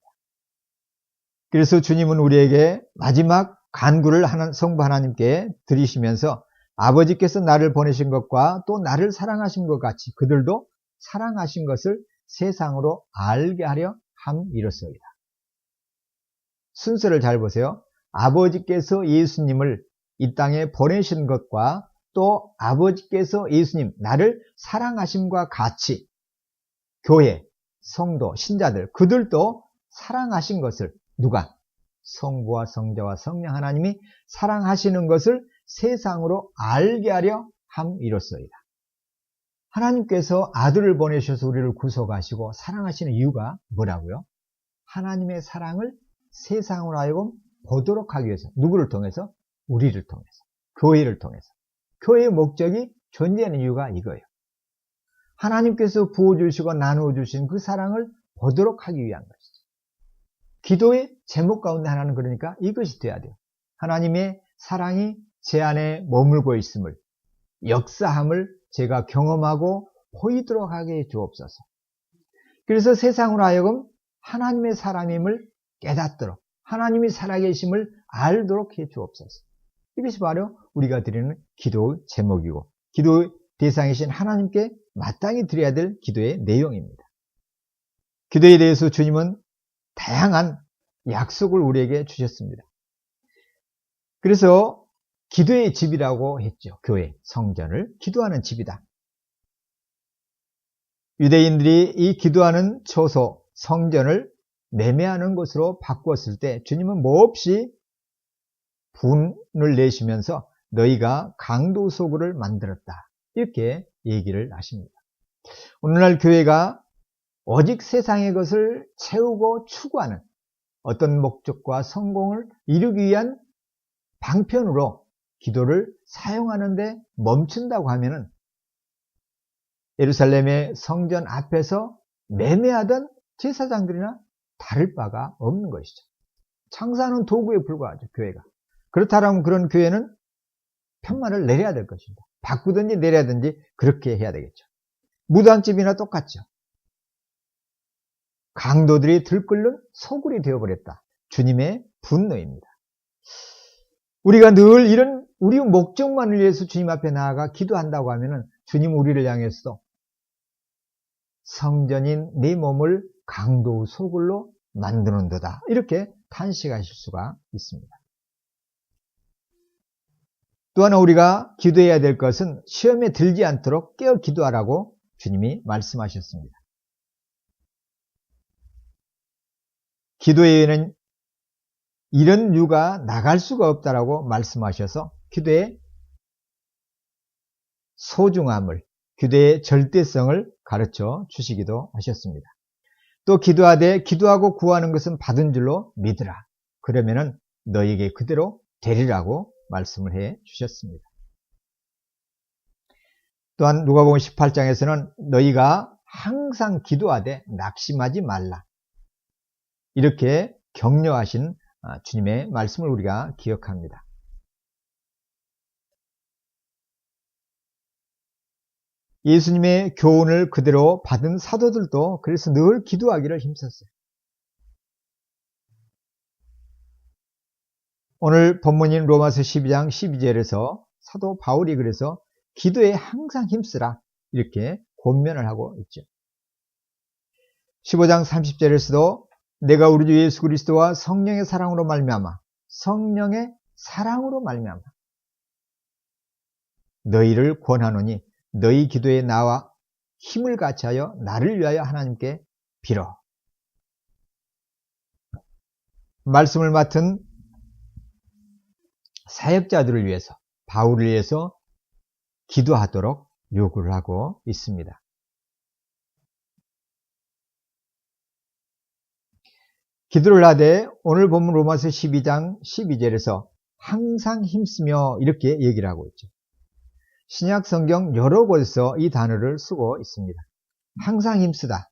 그래서 주님은 우리에게 마지막 간구를 성부 하나님께 드리시면서 아버지께서 나를 보내신 것과 또 나를 사랑하신 것 같이 그들도 사랑하신 것을 세상으로 알게 하려 함이로소이다. 순서를 잘 보세요. 아버지께서 예수님을 이 땅에 보내신 것과 또 아버지께서 예수님, 나를 사랑하심과 같이 교회, 성도, 신자들, 그들도 사랑하신 것을 누가? 성부와 성자와 성령 하나님이 사랑하시는 것을 세상으로 알게 하려 함이로소이다. 하나님께서 아들을 보내셔서 우리를 구속하시고 사랑하시는 이유가 뭐라고요? 하나님의 사랑을 세상으로 하여금 보도록 하기 위해서. 누구를 통해서? 우리를 통해서. 교회를 통해서. 교회의 목적이 존재하는 이유가 이거예요. 하나님께서 부어주시고 나누어주신 그 사랑을 보도록 하기 위한 것이죠. 기도의 제목 가운데 하나는 그러니까 이것이 돼야 돼요. 하나님의 사랑이 제 안에 머물고 있음을, 역사함을 제가 경험하고 보이도록 하게 해 주옵소서. 그래서 세상으로 하여금 하나님의 사람임을 깨닫도록, 하나님이 살아계심을 알도록 해 주옵소서. 이것이 바로 우리가 드리는 기도의 제목이고 기도의 대상이신 하나님께 마땅히 드려야 될 기도의 내용입니다. 기도에 대해서 주님은 다양한 약속을 우리에게 주셨습니다. 그래서 기도의 집이라고 했죠. 교회, 성전을 기도하는 집이다. 유대인들이 이 기도하는 처소, 성전을 매매하는 것으로 바꾸었을 때 주님은 몹시 분을 내시면서 너희가 강도소굴을 만들었다. 이렇게 얘기를 하십니다. 오늘날 교회가 오직 세상의 것을 채우고 추구하는 어떤 목적과 성공을 이루기 위한 방편으로 기도를 사용하는데 멈춘다고 하면은 예루살렘의 성전 앞에서 매매하던 제사장들이나 다를 바가 없는 것이죠. 창사하는 도구에 불과하죠, 교회가. 그렇다면 그런 교회는 편말을 내려야 될 것입니다. 바꾸든지 내려야든지 그렇게 해야 되겠죠. 무당집이나 똑같죠. 강도들이 들끓는 소굴이 되어버렸다. 주님의 분노입니다. 우리가 늘 이런 우리 목적만을 위해서 주님 앞에 나아가 기도한다고 하면은 주님 우리를 향해서 성전인 네 몸을 강도 소굴로 만드는도다. 이렇게 탄식하실 수가 있습니다. 또 하나 우리가 기도해야 될 것은 시험에 들지 않도록 깨어 기도하라고 주님이 말씀하셨습니다. 기도에는 이런 유가 나갈 수가 없다라고 말씀하셔서 기도의 소중함을, 기도의 절대성을 가르쳐 주시기도 하셨습니다. 또 기도하되 기도하고 구하는 것은 받은 줄로 믿으라. 그러면은 너에게 그대로 되리라고 말씀을 해 주셨습니다. 또한 누가복음 18장에서는 너희가 항상 기도하되 낙심하지 말라. 이렇게 격려하신 주님의 말씀을 우리가 기억합니다. 예수님의 교훈을 그대로 받은 사도들도 그래서 늘 기도하기를 힘썼어요. 오늘 본문인 로마서 12장 12절에서 사도 바울이 그래서 기도에 항상 힘쓰라 이렇게 권면을 하고 있죠. 15장 30절에서도 내가 우리 주 예수 그리스도와 성령의 사랑으로 말미암아 너희를 권하노니 너희 기도에 나와 힘을 같이하여 나를 위하여 하나님께 빌어. 말씀을 맡은 사역자들을 위해서, 바울을 위해서 기도하도록 요구를 하고 있습니다. 기도를 하되 오늘 본문 로마서 12장 12절에서 항상 힘쓰며 이렇게 얘기를 하고 있죠. 신약 성경 여러 곳에서 이 단어를 쓰고 있습니다. 항상 힘쓰다.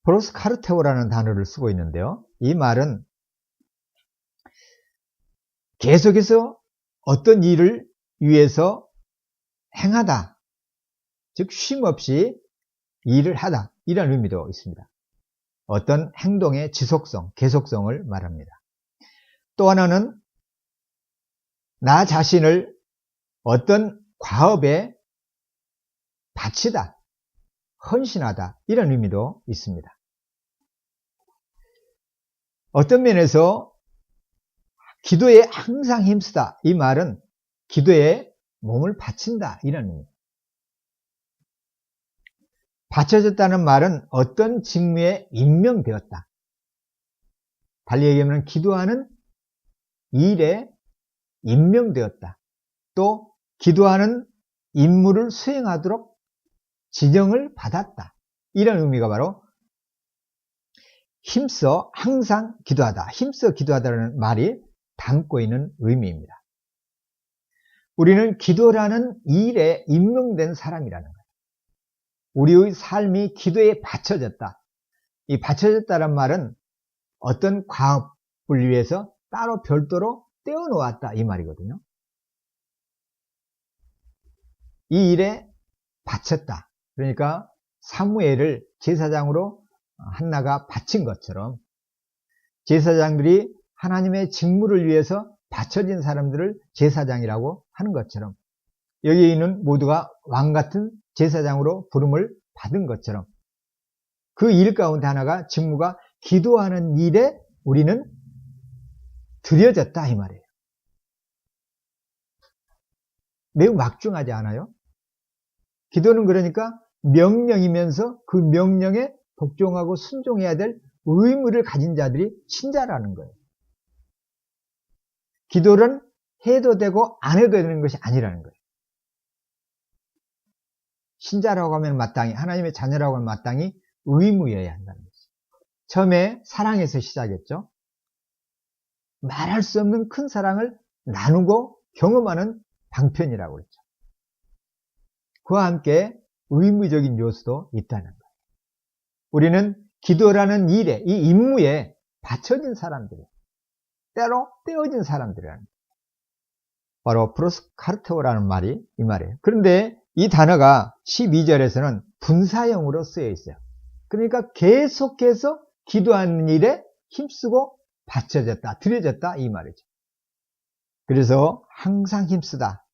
프로스카르테오라는 단어를 쓰고 있는데요. 이 말은 계속해서 어떤 일을 위해서 행하다, 즉 쉼없이 일을 하다 이런 의미도 있습니다. 어떤 행동의 지속성, 계속성을 말합니다. 또 하나는 나 자신을 어떤 과업에 바치다, 헌신하다 이런 의미도 있습니다. 어떤 면에서 기도에 항상 힘쓰다 이 말은 기도에 몸을 바친다 이런 의미입니다. 바쳐졌다는 말은 어떤 직무에 임명되었다. 달리 얘기하면 기도하는 일에 임명되었다. 또 기도하는 임무를 수행하도록 지정을 받았다. 이런 의미가 바로 힘써 항상 기도하다. 힘써 기도하다는 말이 담고 있는 의미입니다. 우리는 기도라는 일에 임명된 사람이라는 거예요. 우리의 삶이 기도에 바쳐졌다. 이 바쳐졌다는 말은 어떤 과업을 위해서 따로 별도로 떼어놓았다 이 말이거든요. 이 일에 바쳤다. 그러니까 사무엘을 제사장으로 한나가 바친 것처럼 제사장들이 하나님의 직무를 위해서 바쳐진 사람들을 제사장이라고 하는 것처럼 여기에 있는 모두가 왕같은 제사장으로 부름을 받은 것처럼 그 일 가운데 하나가 직무가 기도하는 일에 우리는 들여졌다 이 말이에요. 매우 막중하지 않아요? 기도는 그러니까 명령이면서 그 명령에 복종하고 순종해야 될 의무를 가진 자들이 신자라는 거예요. 기도는 해도 되고 안 해도 되는 것이 아니라는 거예요. 신자라고 하면 마땅히, 하나님의 자녀라고 하면 마땅히 의무여야 한다는 거죠. 처음에 사랑에서 시작했죠. 말할 수 없는 큰 사랑을 나누고 경험하는 방편이라고 그랬죠. 그와 함께 의무적인 요소도 있다는 거예요. 우리는 기도라는 일에, 이 임무에 바쳐진 사람들이에요. 때로 떼어진 사람들이라는 거예요. 바로 프로스카르테오라는 말이 이 말이에요. 그런데 이 단어가 12절에서는 분사형으로 쓰여 있어요. 그러니까 계속해서 기도하는 일에 힘쓰고 바쳐졌다, 들여졌다 이 말이죠. 그래서 항상 힘쓰다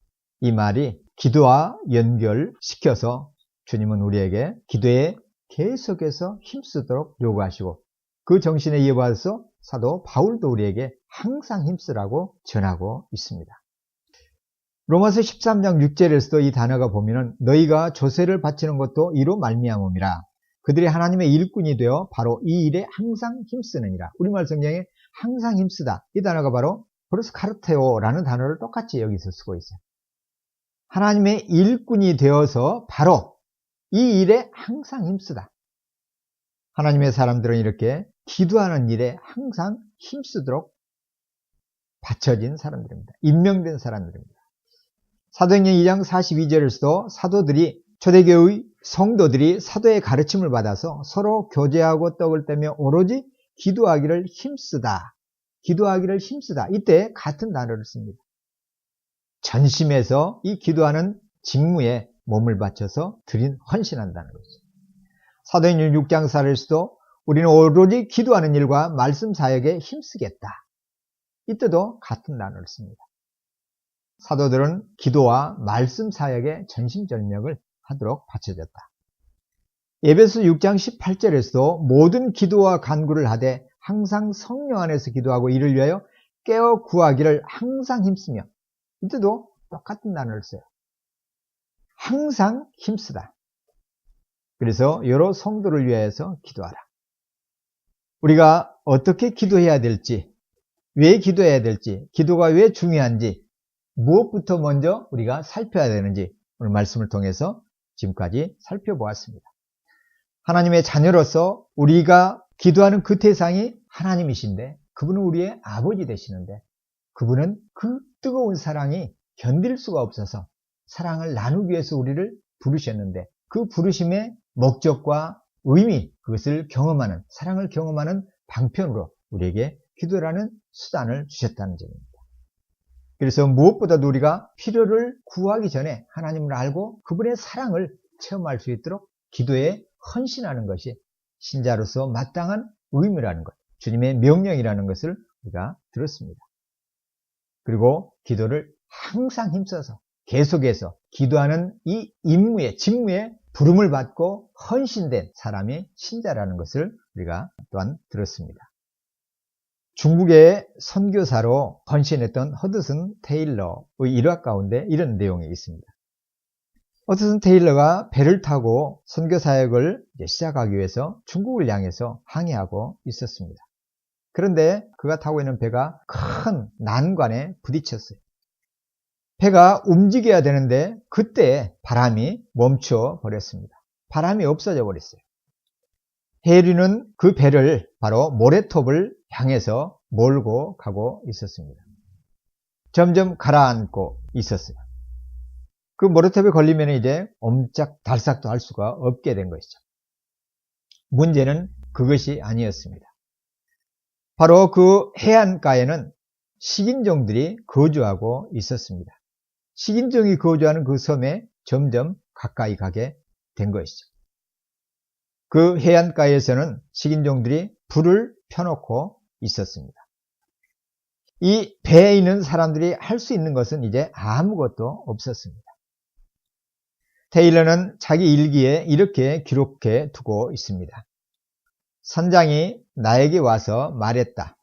이 말이 기도와 연결시켜서 주님은 우리에게 기도에 계속해서 힘쓰도록 요구하시고 그 정신에 이어받아서 사도 바울도 우리에게 항상 힘쓰라고 전하고 있습니다. 로마서 13장 6절에서도 이 단어가 보면은 너희가 조세를 바치는 것도 이로 말미암음이라 그들이 하나님의 일꾼이 되어 바로 이 일에 항상 힘쓰느니라. 우리말 성경에 항상 힘쓰다 이 단어가 바로 프로스카르테오라는 단어를 똑같이 여기서 쓰고 있어요. 하나님의 일꾼이 되어서 바로 이 일에 항상 힘쓰다. 하나님의 사람들은 이렇게 기도하는 일에 항상 힘쓰도록 바쳐진 사람들입니다. 임명된 사람들입니다. 사도행전 2장 42절에서도 사도들이 초대교회의 성도들이 사도의 가르침을 받아서 서로 교제하고 떡을 떼며 오로지 기도하기를 힘쓰다. 기도하기를 힘쓰다. 이때 같은 단어를 씁니다. 전심에서 이 기도하는 직무에 몸을 바쳐서 헌신한다는 거죠. 사도행전 6장 4절에서도 우리는 오로지 기도하는 일과 말씀 사역에 힘쓰겠다. 이때도 같은 단어를 씁니다. 사도들은 기도와 말씀 사역에 전심전력을 하도록 바쳐졌다. 에베소 6장 18절에서도 모든 기도와 간구를 하되 항상 성령 안에서 기도하고 이를 위하여 깨어 구하기를 항상 힘쓰며 이때도 똑같은 단어를 써요. 항상 힘쓰다. 그래서 여러 성도를 위하여서 기도하라. 우리가 어떻게 기도해야 될지, 왜 기도해야 될지, 기도가 왜 중요한지, 무엇부터 먼저 우리가 살펴야 되는지 오늘 말씀을 통해서 지금까지 살펴보았습니다. 하나님의 자녀로서 우리가 기도하는 그 대상이 하나님이신데 그분은 우리의 아버지 되시는데 그분은 그 뜨거운 사랑이 견딜 수가 없어서 사랑을 나누기 위해서 우리를 부르셨는데 그 부르심의 목적과 의미, 그것을 경험하는, 사랑을 경험하는 방편으로 우리에게 기도라는 수단을 주셨다는 점입니다. 그래서 무엇보다도 우리가 필요를 구하기 전에 하나님을 알고 그분의 사랑을 체험할 수 있도록 기도에 헌신하는 것이 신자로서 마땅한 의무라는 것, 주님의 명령이라는 것을 우리가 들었습니다. 그리고 기도를 항상 힘써서 계속해서 기도하는 이 임무에, 직무에 부름을 받고 헌신된 사람이 신자라는 것을 우리가 또한 들었습니다. 중국의 선교사로 헌신했던 허드슨 테일러의 일화 가운데 이런 내용이 있습니다. 허드슨 테일러가 배를 타고 선교 사역을 시작하기 위해서 중국을 향해서 항해하고 있었습니다. 그런데 그가 타고 있는 배가 큰 난관에 부딪혔어요. 배가 움직여야 되는데 그때 바람이 멈춰 버렸습니다. 바람이 없어져 버렸어요. 해류는 그 배를 바로 모래톱을 향해서 몰고 가고 있었습니다. 점점 가라앉고 있었어요. 그 모래톱에 걸리면 이제 옴짝달싹도 할 수가 없게 된 것이죠. 문제는 그것이 아니었습니다. 바로 그 해안가에는 식인종들이 거주하고 있었습니다. 식인종이 거주하는 그 섬에 점점 가까이 가게 된 것이죠. 그 해안가에서는 식인종들이 불을 펴놓고 있었습니다. 이 배에 있는 사람들이 할 수 있는 것은 이제 아무것도 없었습니다. 테일러는 자기 일기에 이렇게 기록해 두고 있습니다. 선장이 나에게 와서 말했다.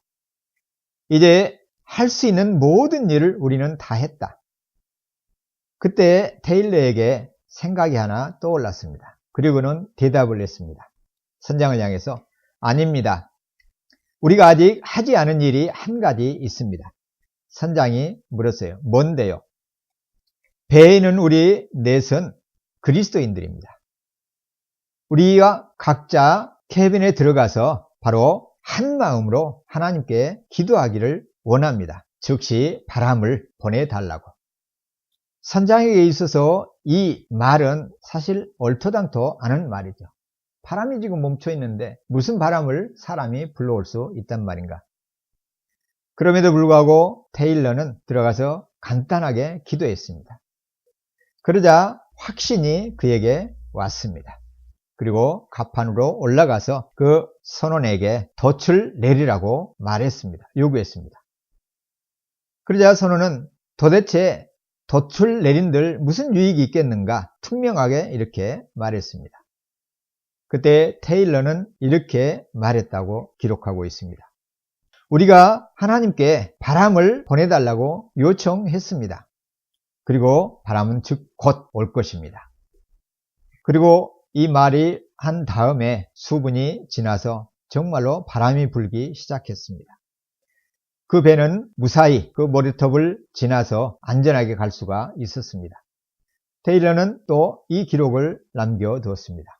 이제 할 수 있는 모든 일을 우리는 다 했다. 그때 테일러에게 생각이 하나 떠올랐습니다. 그리고는 대답을 했습니다. 선장을 향해서 아닙니다. 우리가 아직 하지 않은 일이 한 가지 있습니다. 선장이 물었어요. 뭔데요? 배에 있는 우리 넷은 그리스도인들입니다. 우리가 각자 캐빈에 들어가서 바로 한 마음으로 하나님께 기도하기를 원합니다. 즉시 바람을 보내달라고. 선장에게 있어서 이 말은 사실 옳토당토 않은 말이죠. 바람이 지금 멈춰 있는데 무슨 바람을 사람이 불러올 수 있단 말인가. 그럼에도 불구하고 테일러는 들어가서 간단하게 기도했습니다. 그러자 확신이 그에게 왔습니다. 그리고 갑판으로 올라가서 그 선원에게 돛을 내리라고 말했습니다. 요구했습니다. 그러자 선원은 도대체 돛을 내린들 무슨 유익이 있겠는가 투명하게 이렇게 말했습니다. 그때 테일러는 이렇게 말했다고 기록하고 있습니다. 우리가 하나님께 바람을 보내달라고 요청했습니다. 그리고 바람은 즉 곧 올 것입니다. 그리고 이 말이 한 다음에 수분이 지나서 정말로 바람이 불기 시작했습니다. 그 배는 무사히 그 모래톱을 지나서 안전하게 갈 수가 있었습니다. 테일러는 또 이 기록을 남겨두었습니다.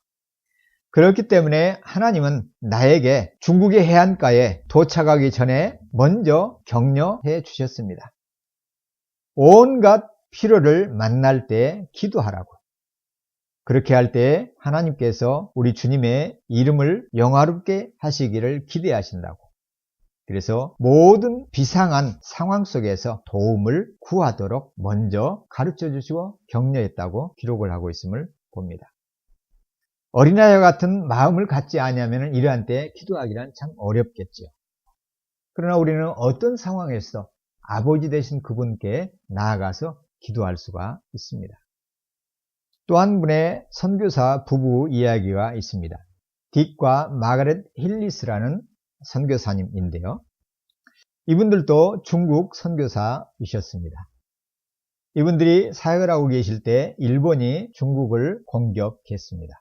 그렇기 때문에 하나님은 나에게 중국의 해안가에 도착하기 전에 먼저 격려해 주셨습니다. 온갖 필요를 만날 때 기도하라고. 그렇게 할 때 하나님께서 우리 주님의 이름을 영화롭게 하시기를 기대하신다고. 그래서 모든 비상한 상황 속에서 도움을 구하도록 먼저 가르쳐 주시고 격려했다고 기록을 하고 있음을 봅니다. 어린아이와 같은 마음을 갖지 않으면 이러한 때 기도하기란 참 어렵겠죠. 그러나 우리는 어떤 상황에서 아버지 되신 그분께 나아가서 기도할 수가 있습니다. 또 한 분의 선교사 부부 이야기가 있습니다. 딕과 마가렛 힐리스라는 선교사님인데요. 이분들도 중국 선교사이셨습니다. 이분들이 사역을 하고 계실 때 일본이 중국을 공격했습니다.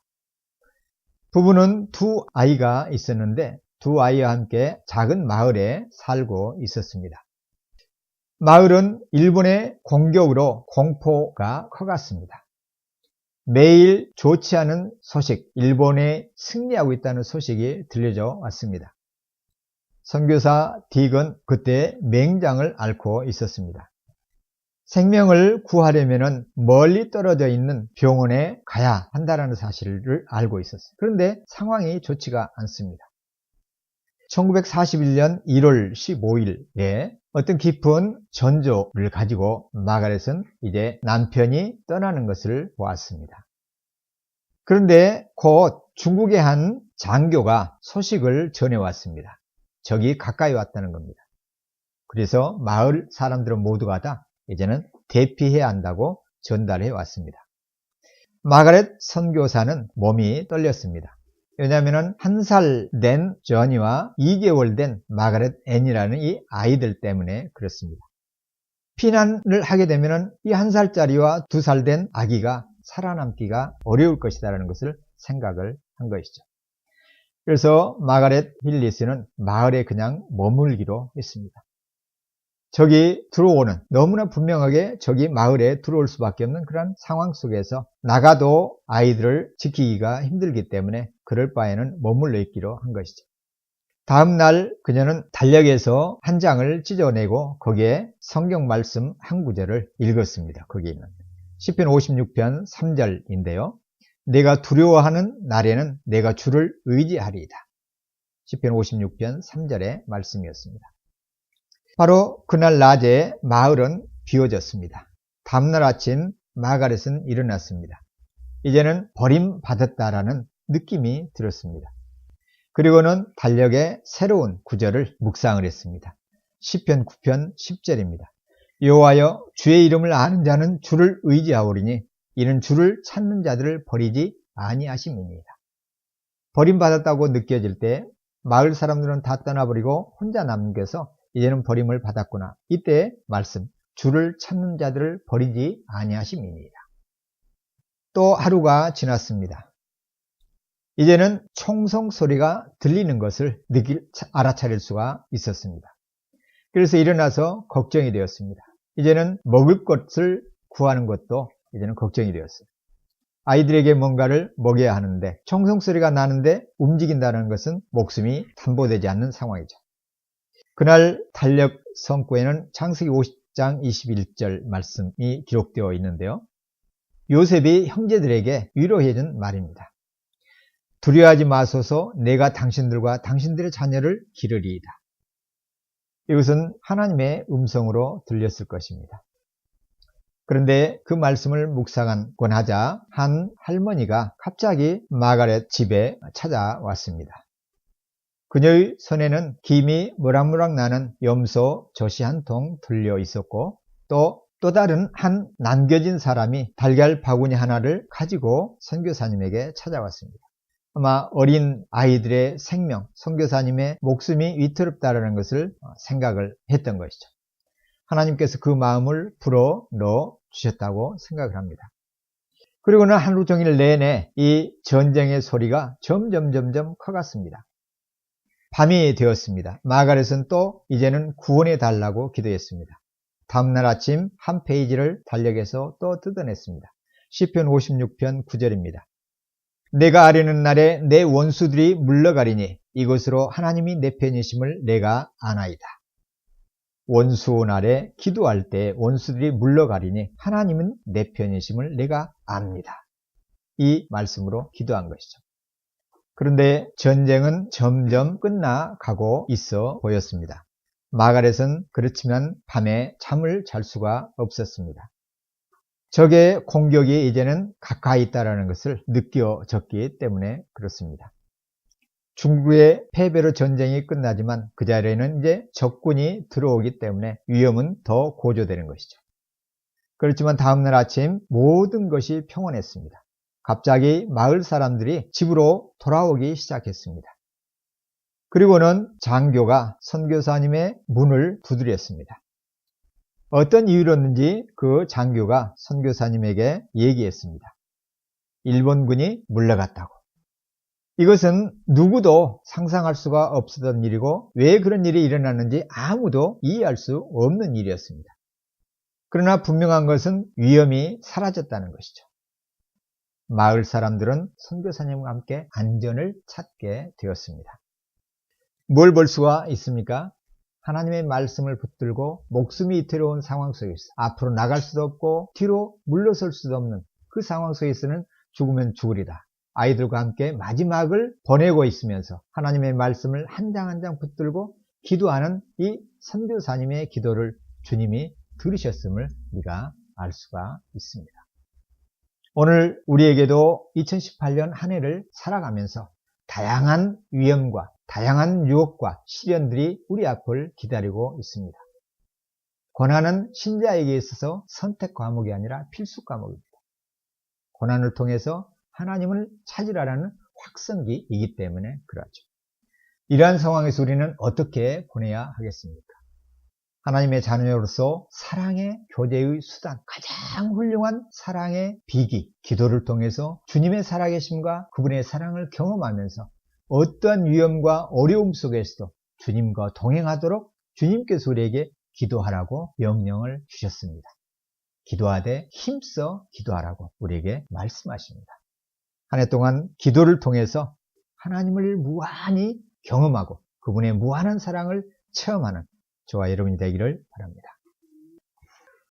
부부는 두 아이가 있었는데 두 아이와 함께 작은 마을에 살고 있었습니다. 마을은 일본의 공격으로 공포가 커갔습니다. 매일 좋지 않은 소식, 일본이 승리하고 있다는 소식이 들려져 왔습니다. 선교사 딕은 그때 맹장을 앓고 있었습니다. 생명을 구하려면 멀리 떨어져 있는 병원에 가야 한다는 사실을 알고 있었어요. 그런데 상황이 좋지가 않습니다. 1941년 1월 15일에 어떤 깊은 전조를 가지고 마가렛은 이제 남편이 떠나는 것을 보았습니다. 그런데 곧 중국의 한 장교가 소식을 전해왔습니다. 적이 가까이 왔다는 겁니다. 그래서 마을 사람들은 모두가 다 이제는 대피해야 한다고 전달해 왔습니다. 마가렛 선교사는 몸이 떨렸습니다. 왜냐하면 1살 된 저니와 2개월 된 마가렛 앤이라는 이 아이들 때문에 그렇습니다. 피난을 하게 되면 이 1살짜리와 2살 된 아기가 살아남기가 어려울 것이라는 것을 생각을 한 것이죠. 그래서 마가렛 힐리스는 마을에 그냥 머물기로 했습니다. 적이 들어오는, 너무나 분명하게 적이 마을에 들어올 수밖에 없는 그런 상황 속에서 나가도 아이들을 지키기가 힘들기 때문에 그럴 바에는 머물러 있기로 한 것이죠. 다음 날 그녀는 달력에서 한 장을 찢어내고 거기에 성경 말씀 한 구절을 읽었습니다. 거기 있는 시편 56편 3절인데요. 내가 두려워하는 날에는 내가 주를 의지하리이다. 시편 56편 3절의 말씀이었습니다. 바로 그날 낮에 마을은 비워졌습니다. 다음날 아침 마가렛은 일어났습니다. 이제는 버림받았다라는 느낌이 들었습니다. 그리고는 달력에 새로운 구절을 묵상을 했습니다. 시편 9편 10절입니다. 여호와여 주의 이름을 아는 자는 주를 의지하오리니 이는 주를 찾는 자들을 버리지 아니하심이니이다. 버림받았다고 느껴질 때 마을 사람들은 다 떠나버리고 혼자 남겨서 이제는 버림을 받았구나. 이때 말씀 주를 찾는 자들을 버리지 아니하심이니이다. 또 하루가 지났습니다. 이제는 총성 소리가 들리는 것을 알아차릴 수가 있었습니다. 그래서 일어나서 걱정이 되었습니다. 이제는 먹을 것을 구하는 것도 이제는 걱정이 되었어요. 아이들에게 뭔가를 먹여야 하는데 총성 소리가 나는데 움직인다는 것은 목숨이 담보되지 않는 상황이죠. 그날 달력 성구에는 창세기 50장 21절 말씀이 기록되어 있는데요. 요셉이 형제들에게 위로해준 말입니다. 두려워하지 마소서 내가 당신들과 당신들의 자녀를 기르리이다. 이것은 하나님의 음성으로 들렸을 것입니다. 그런데 그 말씀을 묵상하곤 하자 한 할머니가 갑자기 마가렛 집에 찾아왔습니다. 그녀의 손에는 김이 모락모락 나는 염소 젖이 한 통 들려 있었고 또 다른 한 남겨진 사람이 달걀 바구니 하나를 가지고 선교사님에게 찾아왔습니다. 아마 어린 아이들의 생명, 선교사님의 목숨이 위태롭다는 것을 생각을 했던 것이죠. 하나님께서 그 마음을 불어 넣어 주셨다고 생각을 합니다. 그리고는 하루 종일 내내 이 전쟁의 소리가 점점 커갔습니다. 밤이 되었습니다. 마가렛은 또 이제는 구원해 달라고 기도했습니다. 다음날 아침 한 페이지를 달력에서 또 뜯어냈습니다. 시편 56편 9절입니다. 내가 아뢰는 날에 내 원수들이 물러가리니 이것으로 하나님이 내 편이심을 내가 아나이다. 원수 날에 기도할 때 원수들이 물러가리니 하나님은 내 편이심을 내가 압니다. 이 말씀으로 기도한 것이죠. 그런데 전쟁은 점점 끝나가고 있어 보였습니다. 마가렛은 그렇지만 밤에 잠을 잘 수가 없었습니다. 적의 공격이 이제는 가까이 있다는 것을 느껴졌기 때문에 그렇습니다. 중국의 패배로 전쟁이 끝나지만 그 자리에는 이제 적군이 들어오기 때문에 위험은 더 고조되는 것이죠. 그렇지만 다음날 아침 모든 것이 평온했습니다. 갑자기 마을 사람들이 집으로 돌아오기 시작했습니다. 그리고는 장교가 선교사님의 문을 두드렸습니다. 어떤 이유로였는지 그 장교가 선교사님에게 얘기했습니다. 일본군이 물러갔다고. 이것은 누구도 상상할 수가 없었던 일이고 왜 그런 일이 일어났는지 아무도 이해할 수 없는 일이었습니다. 그러나 분명한 것은 위험이 사라졌다는 것이죠. 마을 사람들은 선교사님과 함께 안전을 찾게 되었습니다. 뭘 볼 수가 있습니까? 하나님의 말씀을 붙들고 목숨이 위태로운 상황 속에서 앞으로 나갈 수도 없고 뒤로 물러설 수도 없는 그 상황 속에서는 죽으면 죽으리다. 아이들과 함께 마지막을 보내고 있으면서 하나님의 말씀을 한 장 한 장 붙들고 기도하는 이 선교사님의 기도를 주님이 들으셨음을 우리가 알 수가 있습니다. 오늘 우리에게도 2018년 한 해를 살아가면서 다양한 위험과 다양한 유혹과 시련들이 우리 앞을 기다리고 있습니다. 고난은 신자에게 있어서 선택 과목이 아니라 필수 과목입니다. 고난을 통해서 하나님을 찾으라는 확성기이기 때문에 그러하죠. 이러한 상황에서 우리는 어떻게 보내야 하겠습니까? 하나님의 자녀로서 사랑의 교제의 수단, 가장 훌륭한 사랑의 비기, 기도를 통해서 주님의 살아계심과 그분의 사랑을 경험하면서 어떠한 위험과 어려움 속에서도 주님과 동행하도록 주님께서 우리에게 기도하라고 명령을 주셨습니다. 기도하되 힘써 기도하라고 우리에게 말씀하십니다. 한 해 동안 기도를 통해서 하나님을 무한히 경험하고 그분의 무한한 사랑을 체험하는 저와 여러분이 되기를 바랍니다.